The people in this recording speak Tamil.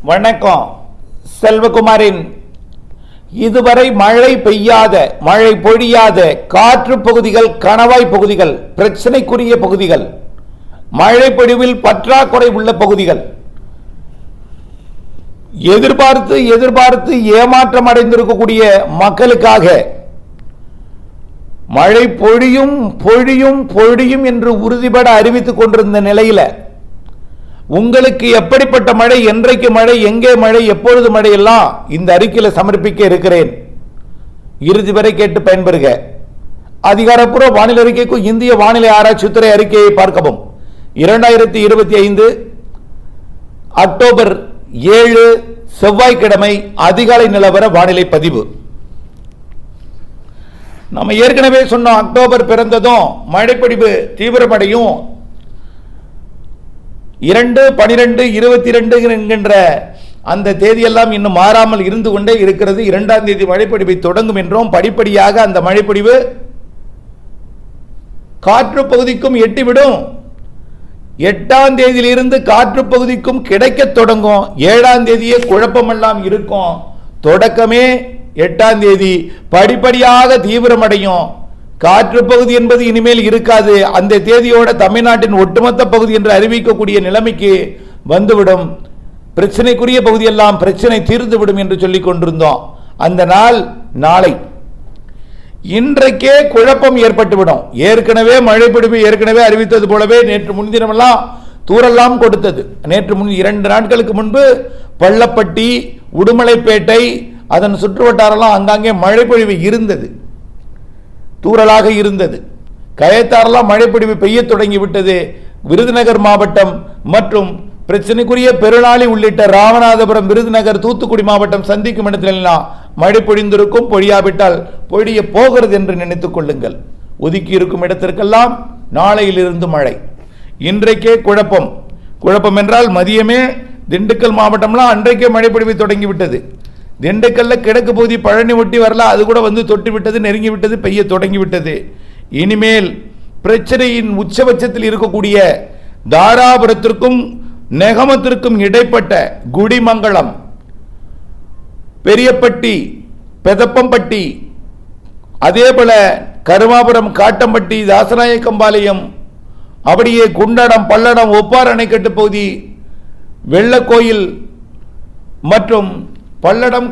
வணக்கம். செல்வகுமாரின் இதுவரை மழை பெய்யாத, மழை பொழியாத காற்று பகுதிகள், கணவாய் பகுதிகள், பிரச்சனைக்குரிய பகுதிகள், மழை பொழிவில் பற்றாக்குறை உள்ள பகுதிகள், எதிர்பார்த்து ஏமாற்றம் அடைந்திருக்கக்கூடிய மக்களுக்காக மழை பொழியும் பொழியும் பொழியும் என்று உறுதிபட அறிவித்துக் கொண்டிருந்த நிலையில் உங்களுக்கு எப்படிப்பட்ட மழை, என்றைக்கு மழை, எங்கே மழை, எப்பொழுது மழை எல்லாம் இந்த அறிக்கையில் சமர்ப்பிக்க இருக்கிறேன். இறுதி வரை கேட்டு பயன்பெறுக. அதிகாரப்பூர்வ வானிலை அறிக்கைக்கும் இந்திய வானிலை ஆராய்ச்சித்துறை அறிக்கையை பார்க்கவும். 2025 அக்டோபர் 7 செவ்வாய்க்கிழமை அதிகாலை நிலவர வானிலை பதிவு. நம்ம ஏற்கனவே சொன்னோம், அக்டோபர் பிறந்ததும் மழைப்பொழிவு தீவிரமடையும். 2/12/22 என்கின்ற அந்த தேதியெல்லாம் இன்னும் மாறாமல் இருந்து கொண்டே இருக்கிறது. 2ஆம் தேதி மழைப்பொழிவை தொடங்கும் என்றும், படிப்படியாக அந்த மழைப்பொழிவு காற்று பகுதிக்கும் எட்டிவிடும். 8ஆம் தேதியிலிருந்து காற்று பகுதிக்கும் கிடைக்க தொடங்கும். 7ஆம் தேதியே குழப்பமெல்லாம் இருக்கும். தொடக்கமே 8ஆம் தேதி, படிப்படியாக தீவிரமடையும். காற்று பகுதி என்பது இனிமேல் இருக்காது. அந்த தேதியோட தமிழ்நாட்டின் ஒட்டுமொத்த பகுதி என்று அறிவிக்கக்கூடிய நிலைமைக்கு வந்துவிடும். பிரச்சனைக்குரிய பகுதியெல்லாம் பிரச்சனை தீர்ந்துவிடும் என்று சொல்லிக் கொண்டிருந்தோம். அந்த நாள் நாளை. இன்றைக்கே குழப்பம் ஏற்பட்டுவிடும். ஏற்கனவே மழைப்பொழிவு ஏற்கனவே அறிவித்தது போலவே நேற்று முன்தினமெல்லாம் தூரெல்லாம் கொடுத்தது. நேற்று 2 நாட்களுக்கு முன்பு பள்ளப்பட்டி, உடுமலைப்பேட்டை, அதன் சுற்றுவட்டாரெல்லாம் அங்காங்கே மழைப்பொழிவு இருந்தது, தூறலாக இருந்தது. கயத்தாரெல்லாம் மழைப்பொழிவு பெய்ய தொடங்கிவிட்டது. விருதுநகர் மாவட்டம் மற்றும் பிரச்சனைக்குரிய பெருநாளி உள்ளிட்ட ராமநாதபுரம், விருதுநகர், தூத்துக்குடி மாவட்டம் சந்திக்கும் இடத்திலெல்லாம் மழை பொழிந்திருக்கும். பொழியாவிட்டால் பொழிய போகிறது என்று நினைத்துக் கொள்ளுங்கள். ஒதுக்கி இருக்கும் இடத்திற்கெல்லாம் நாளையிலிருந்து மழை. இன்றைக்கே குழப்பம். குழப்பம் என்றால் மதியமே திண்டுக்கல் மாவட்டம்லாம் அன்றைக்கே மழைப்பொழிவு தொடங்கிவிட்டது. திண்டுக்கல்ல கிழக்கு பகுதி பழனி ஒட்டி வரல, அது கூட வந்து தொட்டு விட்டது, நெருங்கி விட்டது, பெய்ய தொடங்கிவிட்டது. இனிமேல் பிரச்சனையின் உச்சபட்சத்தில் இருக்கக்கூடிய தாராபுரத்திற்கும் நெகமத்திற்கும் இடைப்பட்ட குடிமங்கலம், பெரியப்பட்டி, பெதப்பம்பட்டி, அதேபோல கருமாபுரம், காட்டம்பட்டி, தாசநாயக்கம்பாளையம், அப்படியே குண்டடம், பல்லடம், ஒப்பார் அணைக்கட்டு பகுதி, வெள்ளக்கோயில் மற்றும் பல்லடம்,